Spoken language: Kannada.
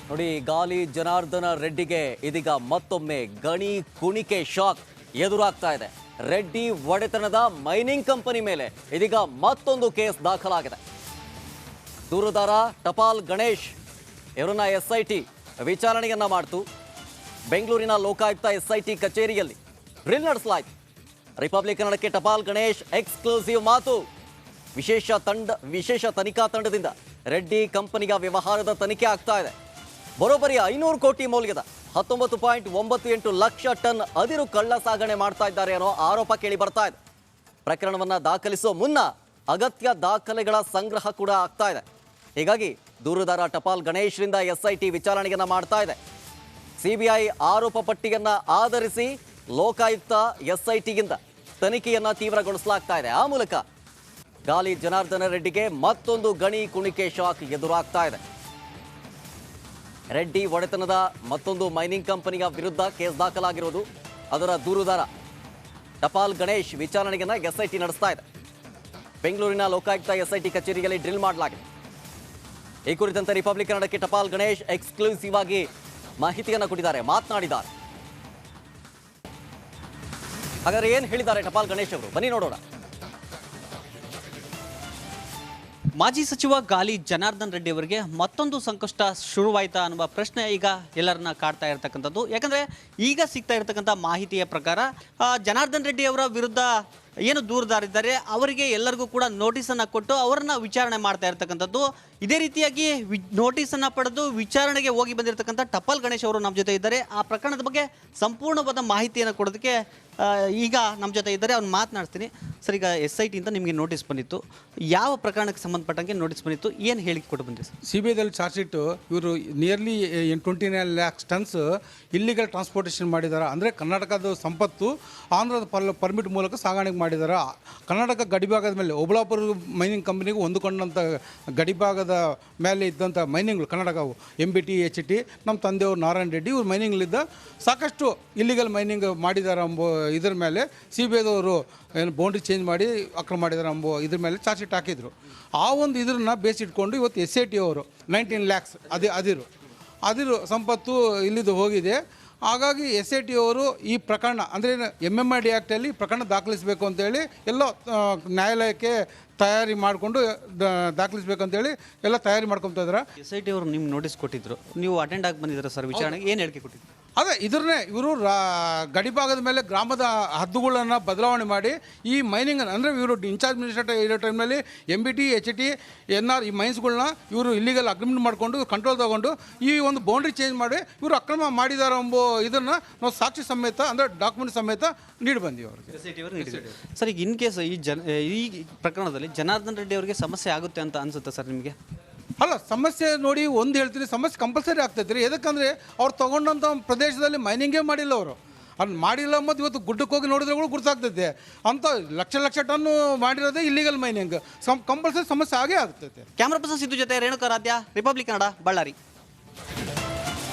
ನೋಡಿ, ಗಾಲಿ ಜನಾರ್ದನ ರೆಡ್ಡಿಗೆ ಇದೀಗ ಮತ್ತೊಮ್ಮೆ ಗಣಿ ಕುಣಿಕೆ ಶಾಕ್ ಎದುರಾಗ್ತಾ ಇದೆ. ರೆಡ್ಡಿ ಒಡೆತನದ ಮೈನಿಂಗ್ ಕಂಪನಿ ಮೇಲೆ ಇದೀಗ ಮತ್ತೊಂದು ಕೇಸ್ ದಾಖಲಾಗಿದೆ. ದೂರುದಾರ ಟಪಾಲ್ ಗಣೇಶ್ ಇವರನ್ನ ಎಸ್ಐಟಿ ವಿಚಾರಣೆಯನ್ನ ಮಾಡಿತು. ಬೆಂಗಳೂರಿನ ಲೋಕಾಯುಕ್ತ ಎಸ್ಐಟಿ ಕಚೇರಿಯಲ್ಲಿ ಡ್ರಿಲ್ ನಡೆಸಲಾಯಿತು. ರಿಪಬ್ಲಿಕ್ ಕನ್ನಡಕ್ಕೆ ಟಪಾಲ್ ಗಣೇಶ್ ಎಕ್ಸ್ಕ್ಲೂಸಿವ್ ಮಾತು. ವಿಶೇಷ ತನಿಖಾ ತಂಡದಿಂದ ರೆಡ್ಡಿ ಕಂಪನಿಯ ವ್ಯವಹಾರದ ತನಿಖೆ ಆಗ್ತಾ ಇದೆ. ಬರೋಬ್ಬರಿ 500 ಕೋಟಿ ಮೌಲ್ಯದ 19.98 ಲಕ್ಷ ಟನ್ ಅದಿರು ಕಳ್ಳ ಸಾಗಣೆ ಮಾಡ್ತಾ ಇದ್ದಾರೆ ಅನ್ನೋ ಆರೋಪ ಕೇಳಿ ಬರ್ತಾ ಇದೆ. ಪ್ರಕರಣವನ್ನ ದಾಖಲಿಸುವ ಮುನ್ನ ಅಗತ್ಯ ದಾಖಲೆಗಳ ಸಂಗ್ರಹ ಕೂಡ ಆಗ್ತಾ ಇದೆ. ಹೀಗಾಗಿ ದೂರುದಾರ ಟಪಾಲ್ ಗಣೇಶ್ರಿಂದ ಎಸ್ಐಟಿ ವಿಚಾರಣೆಯನ್ನ ಮಾಡ್ತಾ ಇದೆ. ಸಿಬಿಐ ಆರೋಪ ಪಟ್ಟಿಯನ್ನ ಆಧರಿಸಿ ಲೋಕಾಯುಕ್ತ ಎಸ್ಐಟಿಯಿಂದ ತನಿಖೆಯನ್ನ ತೀವ್ರಗೊಳಿಸಲಾಗ್ತಾ ಇದೆ. ಆ ಮೂಲಕ ಗಾಲಿ ಜನಾರ್ದನ ರೆಡ್ಡಿಗೆ ಮತ್ತೊಂದು ಗಣಿ ಕುಣಿಕೆ ಶಾಕ್ ಎದುರಾಗ್ತಾ ಇದೆ. ರೆಡ್ಡಿ ಒಡೆತನದ ಮತ್ತೊಂದು ಮೈನಿಂಗ್ ಕಂಪನಿಯ ವಿರುದ್ಧ ಕೇಸ್ ದಾಖಲಾಗಿರೋದು. ಅದರ ದೂರುದಾರ ಟಪಾಲ್ ಗಣೇಶ್ ವಿಚಾರಣೆಯನ್ನ ಎಸ್ಐಟಿ ನಡೆಸ್ತಾ ಇದೆ. ಬೆಂಗಳೂರಿನ ಲೋಕಾಯುಕ್ತ ಎಸ್ಐಟಿ ಕಚೇರಿಯಲ್ಲಿ ಡ್ರಿಲ್ ಮಾಡಲಾಗಿದೆ. ಈ ಕುರಿತಂತೆ ರಿಪಬ್ಲಿಕ್ ಕನ್ನಡಕ್ಕೆ ಟಪಾಲ್ ಗಣೇಶ್ ಎಕ್ಸ್ಕ್ಲೂಸಿವ್ ಆಗಿ ಮಾಹಿತಿಯನ್ನು ಕೊಟ್ಟಿದ್ದಾರೆ, ಮಾತನಾಡಿದ್ದಾರೆ. ಹಾಗಾದ್ರೆ ಏನು ಹೇಳಿದ್ದಾರೆ ಟಪಾಲ್ ಗಣೇಶ್ ಅವರು, ಬನ್ನಿ ನೋಡೋಣ. ಮಾಜಿ ಸಚಿವ ಗಾಲಿ ಜನಾರ್ದನ್ ರೆಡ್ಡಿ ಅವರಿಗೆ ಮತ್ತೊಂದು ಸಂಕಷ್ಟ ಶುರುವಾಯಿತಾ ಅನ್ನುವ ಪ್ರಶ್ನೆ ಈಗ ಎಲ್ಲರನ್ನ ಕಾಡ್ತಾ ಇರತಕ್ಕಂಥದ್ದು. ಯಾಕಂದರೆ ಈಗ ಸಿಗ್ತಾ ಇರತಕ್ಕಂಥ ಮಾಹಿತಿಯ ಪ್ರಕಾರ ಜನಾರ್ದನ್ ರೆಡ್ಡಿ ಅವರ ವಿರುದ್ಧ ಏನು ದೂರುದಾರಿದ್ದಾರೆ ಅವರಿಗೆ ಎಲ್ಲರಿಗೂ ಕೂಡ ನೋಟಿಸನ್ನು ಕೊಟ್ಟು ಅವರನ್ನು ವಿಚಾರಣೆ ಮಾಡ್ತಾ ಇರ್ತಕ್ಕಂಥದ್ದು. ಇದೇ ರೀತಿಯಾಗಿ ನೋಟಿಸನ್ನು ಪಡೆದು ವಿಚಾರಣೆಗೆ ಹೋಗಿ ಬಂದಿರತಕ್ಕಂಥ ಟಪಾಲ್ ಗಣೇಶ್ ಅವರು ನಮ್ಮ ಜೊತೆ ಇದ್ದಾರೆ. ಆ ಪ್ರಕರಣದ ಬಗ್ಗೆ ಸಂಪೂರ್ಣವಾದ ಮಾಹಿತಿಯನ್ನು ಕೊಡೋದಕ್ಕೆ ಈಗ ನಮ್ಮ ಜೊತೆ ಇದ್ದಾರೆ. ಅವ್ನು ಮಾತನಾಡ್ತೀನಿ. ಸರ್, ಈಗ SITಯಿಂದ ನಿಮಗೆ ನೋಟಿಸ್ ಬಂದಿತ್ತು. ಯಾವ ಪ್ರಕರಣಕ್ಕೆ ಸಂಬಂಧಪಟ್ಟಂಗೆ ನೋಟಿಸ್ ಬಂದಿತ್ತು, ಏನು ಹೇಳಿಕೆ ಕೊಟ್ಟು ಬಂದಿದೆ ಸರ್? CBIದಲ್ಲಿ ಚಾರ್ಜ್ ಶೀಟು ಇವರು nearly 29 lakhs tons illegal transportation ಮಾಡಿದ್ದಾರೆ. ಅಂದರೆ ಕರ್ನಾಟಕದ ಸಂಪತ್ತು ಆಂಧ್ರದ ಪರ್ಮಿಟ್ ಮೂಲಕ ಸಾಗಾಣಿಕೆ ಮಾಡಿದ್ದಾರೆ. ಕರ್ನಾಟಕ ಗಡಿಭಾಗದ ಮೇಲೆ ಒಬಳಾಪುರ ಮೈನಿಂಗ್ ಕಂಪ್ನಿಗೂ ಹೊಂದಿಕೊಂಡಂಥ ಗಡಿಭಾಗದ ಮೇಲೆ ಇದ್ದಂಥ ಮೈನಿಂಗ್ಗಳು ಕರ್ನಾಟಕವು MBT HT ನಮ್ಮ ತಂದೆಯವರು ನಾರಾಯಣ ರೆಡ್ಡಿ ಇವ್ರು ಮೈನಿಂಗ್ಲಿದ್ದ ಸಾಕಷ್ಟು ಇಲ್ಲಿಗಲ್ ಮೈನಿಂಗ್ ಮಾಡಿದ್ದಾರೆ ಎಂಬ ಇದ್ರ ಮೇಲೆ CBIದವರು ಏನು ಬೌಂಡ್ರಿ ಚೇಂಜ್ ಮಾಡಿ ಅಕ್ರಮ ಮಾಡಿದ್ದಾರೆ ಎಂಬ ಇದ್ರ ಮೇಲೆ ಚಾರ್ಜ್ ಶೀಟ್ ಹಾಕಿದರು. ಆ ಒಂದು ಇದನ್ನ ಬೇಸಿಟ್ಕೊಂಡು ಇವತ್ತು SIT ಅವರು 19 ಲ್ಯಾಕ್ಸ್ ಅದಿರು ಸಂಪತ್ತು ಇಲ್ಲಿದ್ದು ಹೋಗಿದೆ. ಹಾಗಾಗಿ SIT ಅವರು ಈ ಪ್ರಕರಣ ಅಂದರೆ MMRD ಆ್ಯಕ್ಟಲ್ಲಿ ಪ್ರಕರಣ ದಾಖಲಿಸಬೇಕು ಅಂತೇಳಿ ಎಲ್ಲ ನ್ಯಾಯಾಲಯಕ್ಕೆ ತಯಾರಿ ಮಾಡಿಕೊಂಡು ದಾಖಲಿಸಬೇಕಂತೇಳಿ ಎಲ್ಲ ತಯಾರಿ ಮಾಡ್ಕೊತಾ ಇದ್ದಾರೆ. SIT ಅವರು ನಿಮ್ಗೆ ನೋಟಿಸ್ ಕೊಟ್ಟಿದ್ರು, ನೀವು ಅಟೆಂಡ್ ಆಗಿ ಬಂದಿದ್ದೀರಾ ಸರ್? ವಿಚಾರಣೆಗೆ ಏನು ಹೇಳಿಕೆ ಕೊಟ್ಟಿದ್ರು? ಅದೇ ಇವರು ಗಡಿಭಾಗದ ಮೇಲೆ ಗ್ರಾಮದ ಹದ್ದುಗಳನ್ನು ಬದಲಾವಣೆ ಮಾಡಿ ಈ ಮೈನಿಂಗನ್ನು ಅಂದರೆ ಇವರು ಇನ್ಚಾರ್ಜ್ ಮಿನಿಸ್ಟರ್ ಇರೋ ಟೈಮ್ನಲ್ಲಿ MBT HT NR ಈ ಮೈನ್ಸ್ಗಳನ್ನ ಇವರು ಇಲ್ಲಿಗಲ್ ಅಗ್ರಿಮೆಂಟ್ ಮಾಡಿಕೊಂಡು ಕಂಟ್ರೋಲ್ ತೊಗೊಂಡು ಈ ಒಂದು ಬೌಂಡ್ರಿ ಚೇಂಜ್ ಮಾಡಿ ಇವರು ಅಕ್ರಮ ಮಾಡಿದ್ದಾರೆ ಎಂಬ ಇದನ್ನು ನಾವು ಸಾಕ್ಷಿ ಸಮೇತ ಅಂದರೆ ಡಾಕ್ಯುಮೆಂಟ್ ಸಮೇತ ನೀಡಿ ಬಂದೀವಿ ಅವ್ರಿಗೆ. ಸರ್, ಈಗ ಇನ್ ಕೇಸ್ ಈ ಪ್ರಕರಣದಲ್ಲಿ ಜನಾರ್ದನ್ ರೆಡ್ಡಿ ಅವರಿಗೆ ಸಮಸ್ಯೆ ಆಗುತ್ತೆ ಅಂತ ಅನ್ಸುತ್ತೆ ಸರ್ ನಿಮಗೆ? ಅಲ್ಲ, ಸಮಸ್ಯೆ ನೋಡಿ ಒಂದು ಹೇಳ್ತೀನಿ, ಸಮಸ್ಯೆ ಕಂಪಲ್ಸರಿ ಆಗ್ತೈತೆ ರೀ. ಯಾಕಂದರೆ ಅವ್ರು ತೊಗೊಂಡಂಥ ಪ್ರದೇಶದಲ್ಲಿ ಮೈನಿಂಗೇ ಮಾಡಿಲ್ಲ. ಅವರು ಅದು ಮಾಡಿಲ್ಲ ಮತ್ತು ಇವತ್ತು ಗುಡ್ಡಕ್ಕೆ ಹೋಗಿ ನೋಡಿದ್ರೆ ಕೂಡ ಗುರ್ತಾಗ್ತೈತೆ. ಅಂಥ ಲಕ್ಷ ಟನ್ನು ಮಾಡಿರೋದೇ ಇಲ್ಲಿಗಲ್ ಮೈನಿಂಗ್. ಕಂಪಲ್ಸರಿ ಸಮಸ್ಯೆ ಆಗೇ ಆಗ್ತೈತೆ. ಕ್ಯಾಮ್ರಾ ಪರ್ಸನ್ ಸಿದ್ದು ಜೊತೆ ರೇಣುಕಾ ರಾಧ್ಯ, ರಿಪಬ್ಲಿಕ್ ಕನ್ನಡ, ಬಳ್ಳಾರಿ.